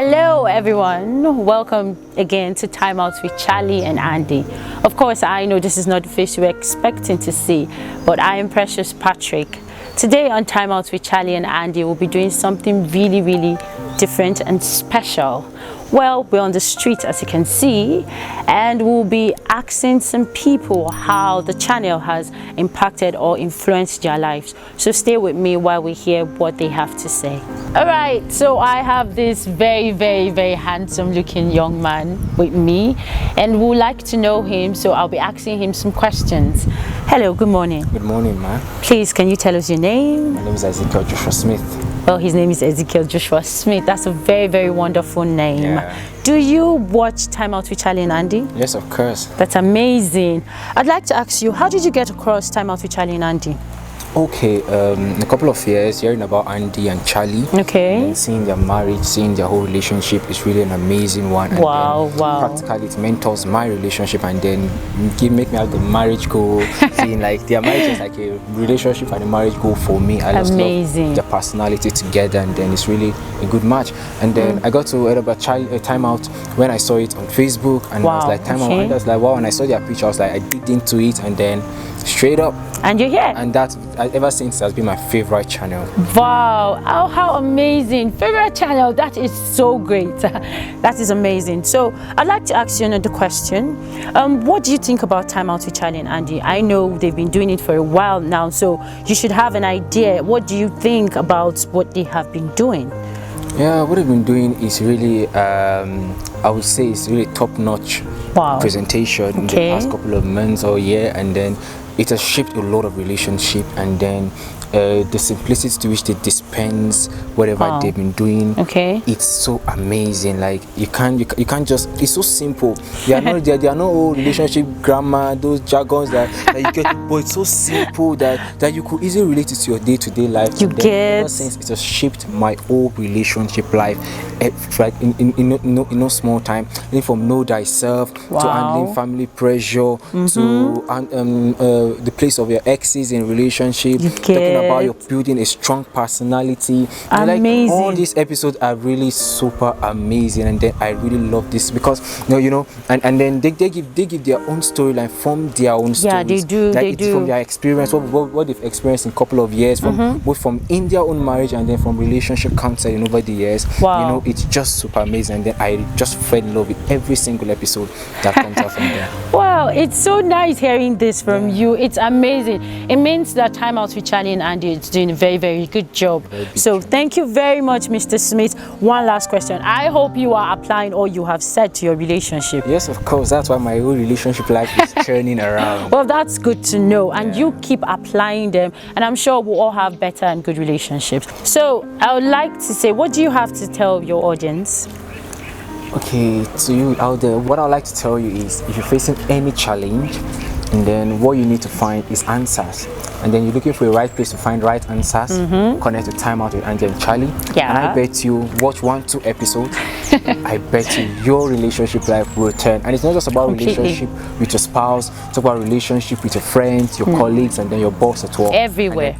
Hello everyone, welcome again to Time Out with Charlie and Andy. Of course, I know this is not the face you were expecting to see, but I am Precious Patrick. Today on Time Out with Charlie and Andy, we'll be doing something really different and special. Well, we're on the street as you can see, and we'll be asking some people how the channel has impacted or influenced their lives. So stay with me while we hear what they have to say. All right, so I have this very handsome looking young man with me, and we would like to know him, so I'll be asking him some questions. Hello, good morning. Good morning, man. Please, can you tell us your name? My name is Ezekiel Joshua Smith. Well, his name is Ezekiel Joshua Smith. That's a very wonderful name. Yeah. Do you watch Time Out with Charlie and Andy? Yes, of course. That's amazing. I'd like to ask you, how did you get across Time Out with Charlie and Andy? Okay, in a couple of years, hearing about Andy and Charlie, Okay. and seeing their marriage, seeing their whole relationship is really an amazing one. And Wow. Practically, it mentors my relationship, and then make me have the marriage goal. Seeing like their marriage is like a relationship and a marriage goal for me. I just love their personality together, and then it's really a good match. And then I got to hear about Time Out when I saw it on Facebook, and I was like, Time Out, and I was like, wow. And I saw their picture, I was like, I digged into it, and then straight up. And you're here. And that, ever since, has been my favorite channel. Wow, how amazing. Favorite channel, that is so great. That is amazing. So I'd like to ask you another question. What do you think about Time Out with Charlie and Andy? I know they've been doing it for a while now, so you should have an idea. What do you think about what they have been doing? Yeah, what they've been doing is really, I would say it's really top-notch presentation in the past couple of months or year, and then it has shaped a lot of relationship, and then the simplicity to which they dispense whatever they've been doing. It's so amazing. Like you can't just. It's so simple. There are no old relationship grammar, those jargons that you get. But it's so simple that you could easily relate it to your day-to-day life. Ever since it has shaped my whole relationship life, like in no small time. From know thyself to handling family pressure to the place of your exes in relationship. Talking about your building a strong personality. Amazing. Like, all these episodes are really super amazing, and then I really love this because and then they give their own storyline from their own stories. Yeah, they do. Like from their experience, what they've experienced in a couple of years, from both from in their own marriage and then from relationship counseling over the years. Wow. It's just super amazing, and then I just fell in love with every single episode that comes out from there. Wow, it's so nice hearing this from you. It's amazing. It means that Time Out with Charlie and Andy is doing a very good job. So thank you very much, Mr. Smith. One last question. I hope you are applying all you have said to your relationship. Yes, of course. That's why my whole relationship life is turning around. Well, that's good to know. And you keep applying them, and I'm sure we'll all have better and good relationships. So I would like to say, what do you have to tell your audience? Okay, to you out there, what I'd like to tell you is, if you're facing any challenge, and then what you need to find is answers, and then you're looking for a right place to find right answers, connect to Time Out with Andy and Charlie. And I bet you, watch 1-2 episodes, I bet you your relationship life will turn. And it's not just about relationship with your spouse, it's about relationship with your friends, your colleagues, and then your boss at work. Everywhere.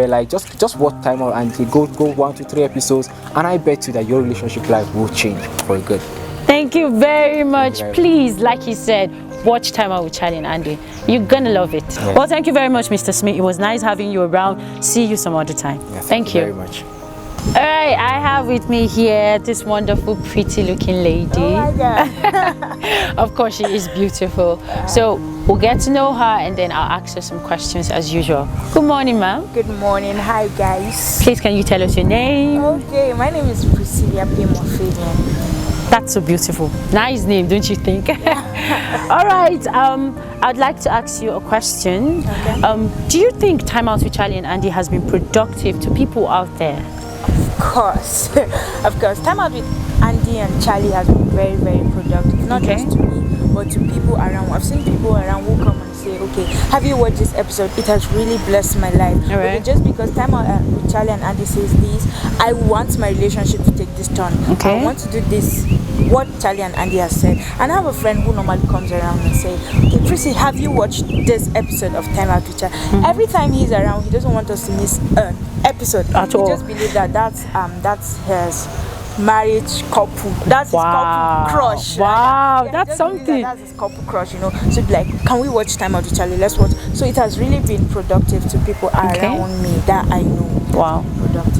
Like just watch Time Out and go 1-3 episodes, and I bet you that your relationship life will change for good. Thank you very much. Please, like you said, watch Time Out with Charlie and Andy. You're gonna love it. Well, thank you very much, Mr. Smith. It was nice having you around. See you some other time. Thank you very much. All right, I have with me here this wonderful, pretty looking lady. Oh my God. Of course, she is beautiful. So we'll get to know her, and then I'll ask her some questions as usual. Good morning, ma'am. Good morning. Hi, guys. Please, can you tell us your name? Okay, my name is Priscilla Pemofinian. That's so beautiful. Nice name, don't you think? All right, I'd like to ask you a question. Do you think Time Out with Charlie and Andy has been productive to people out there? Of course. Of course. Time Out with Andy and Charlie has been very productive. Not just to me, but to people around. I've seen people around who come and say, okay, have you watched this episode? It has really blessed my life. Okay, just because Time Out with Charlie and Andy says this, I want my relationship to take this turn. I want to do this, what Charlie and Andy has said. And I have a friend who normally comes around and say, okay, Tracy, have you watched this episode of Time Out with Charlie? Every time he's around, he doesn't want us to miss an episode at all. He just believes that that's his marriage couple. That's his couple crush. Wow, Yeah, that's something. That's his couple crush, So be like, can we watch Time Out with Charlie? Let's watch. So it has really been productive to people around me that I know. Wow,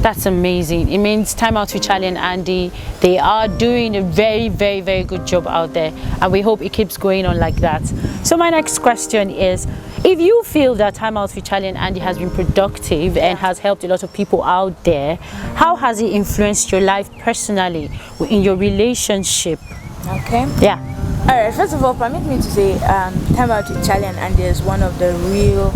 that's amazing. It means Time Out with Charlie and Andy, they are doing a very, very, very good job out there, and we hope it keeps going on like that. So my next question is, if you feel that Time Out with Charlie and Andy has been productive and has helped a lot of people out there, how has it influenced your life personally in your relationship? Okay. Yeah. All right. First of all, permit me to say, Time Out with Charlie and Andy is one of the real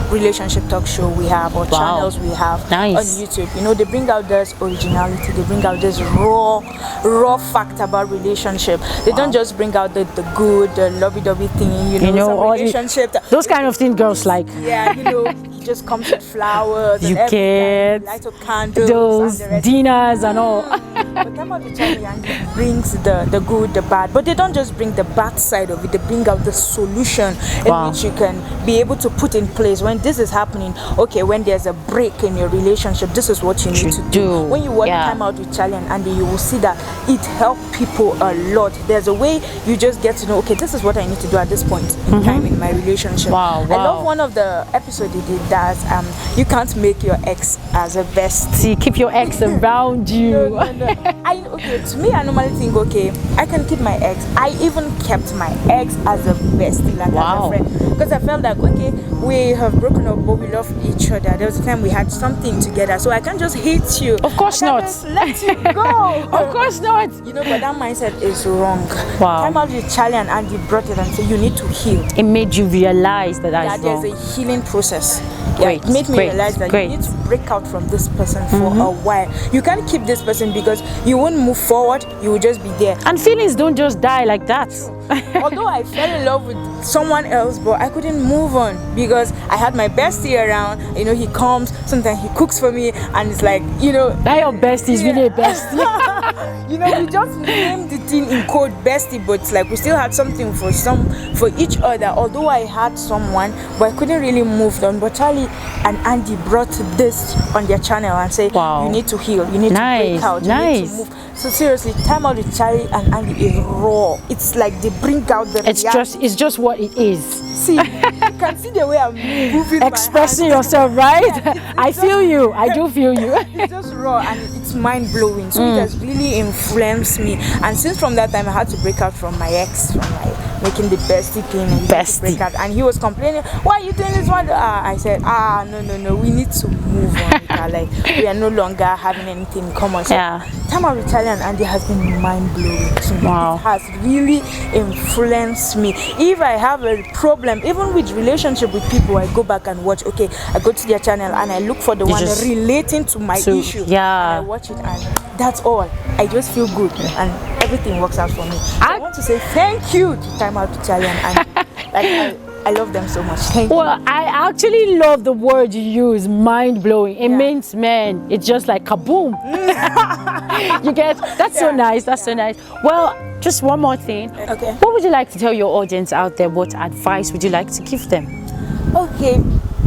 relationship talk show we have, or channels we have on YouTube. They bring out this originality, they bring out this raw fact about relationship. They don't just bring out the good, the lovey-dovey thing, some relationship. Those kind of things girls like. Yeah, he just comes with flowers, you get light up candles, those dinners and all. But Time Out with Charlie and Andy brings the good, the bad, but they don't just bring the bad side of it. They bring out the solution in which you can be able to put in place when this is happening. Okay, when there's a break in your relationship, this is what you need to do. When you watch Time Out with Charlie and Andy, you will see that it helped people a lot. There's a way you just get to know, okay, this is what I need to do at this point in time in my relationship. I love one of the episodes he did that you can't make your ex as a bestie. Keep your ex around you. No. To me, I normally think, okay, I can keep my ex. I even kept my ex as a bestie, like as a friend, because I felt like, okay, we have broken up, but we love each other. There was a time we had something together, so I can't just hate you. Of course not. Just let you go. Of course not. But that mindset is wrong. Time Out with Charlie and Andy brought it and said, you need to heal. It made you realize that that's wrong. There's a healing process. Great. It made me realize that you need to break out from this person for a while. You can't keep this person because you won't move forward, you will just be there. And feelings don't just die like that. Although I fell in love with someone else, but I couldn't move on because I had my bestie around. He comes, sometimes he cooks for me, and it's like, that your bestie is really a bestie. We just named the thing in code bestie, but it's like we still had something for each other. Although I had someone, but I couldn't really move on. But Charlie and Andy brought this on their channel and said, you need to heal, you need to break out, you need to move. So seriously, Time Out with Charlie and Andy is raw. It's like they bring out the it's just what it is. See, you can see the way I'm moving, expressing yourself, right? I feel you. I do feel you. It's just raw and it's mind blowing. So it has really influenced me. And since from that time, I had to break out from my ex, from making the bestie thing, and break out. And he was complaining, why are you doing this one? I said, no, we need to move on. Like, we are no longer having anything in common. So Time Out with Charlie and Andy has been mind blowing to me. It has really influenced me. If I have a problem, even with relationship with people, I go back and watch. Okay, I go to their channel and I look for the one relating to my issue. And I watch it, and that's all. I just feel good and everything works out for me. So I want to say thank you to Time Out with Charlie and Andy. I love them so much. Thank you. Well, I actually love the word you use, mind-blowing. It means, man, it's just like kaboom. You get? That's so nice. That's so nice. Well, just one more thing. Okay. What would you like to tell your audience out there? What advice would you like to give them? Okay,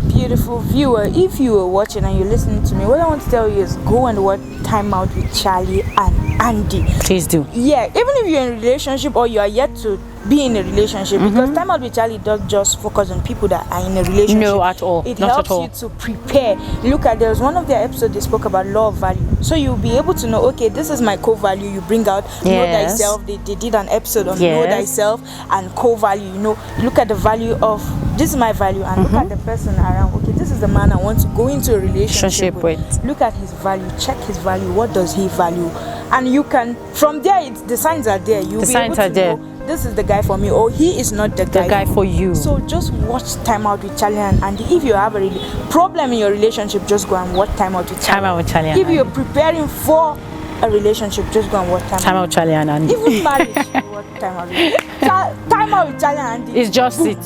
beautiful viewer, if you were watching and you're listening to me, what I want to tell you is go and watch Time Out with Charlie and Andy. Please do. Yeah, even if you're in a relationship or you are yet to be in a relationship, because Time Out with Charlie doesn't just focus on people that are in a relationship. No, at all. It Not helps at all. you to prepare. Look at, there's one of their episodes they spoke about law of value. So you'll be able to know, okay, this is my core value. You bring out know thyself. They did an episode on know thyself and core value. Look at the value of, this is my value, and look at the person around. Okay, this is the man I want to go into a relationship with. Look at his value, check his value. What does he value? And you can, from there, the signs are there. You'll be able to know, this is the guy for me, or he is not the guy for you. So just watch Time Out with Charlie and Andy. If you have a problem in your relationship, just go and watch Time Out with Charlie. Time Out with Charlie and If you're preparing for a relationship, just go and watch Time Out with Charlie and Andy. Even marriage, watch Time Out with Charlie and Andy. It's just it.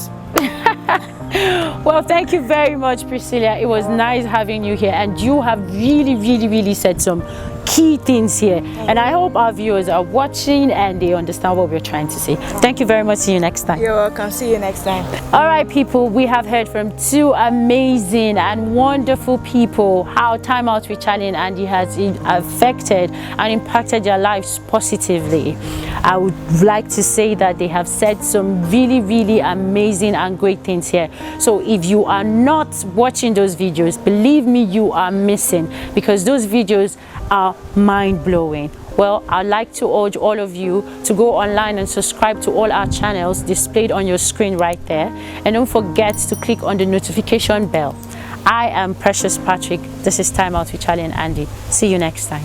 Well, thank you very much, Priscilla. It was nice having you here, and you have really said some key things here. And I hope our viewers are watching and they understand what we're trying to say. Thank you very much. See you next time. You're welcome. See you next time. All right, people, we have heard from two amazing and wonderful people how Time Out with Charlie and Andy has affected and impacted their lives positively. I would like to say that they have said some really, really amazing and great things here. So if you are not watching those videos, believe me, you are missing, because those videos are mind-blowing. Well, I'd like to urge all of you to go online and subscribe to all our channels displayed on your screen right there, and don't forget to click on the notification bell. I am Precious Patrick. This is Time Out with Charlie and Andy. See you next time.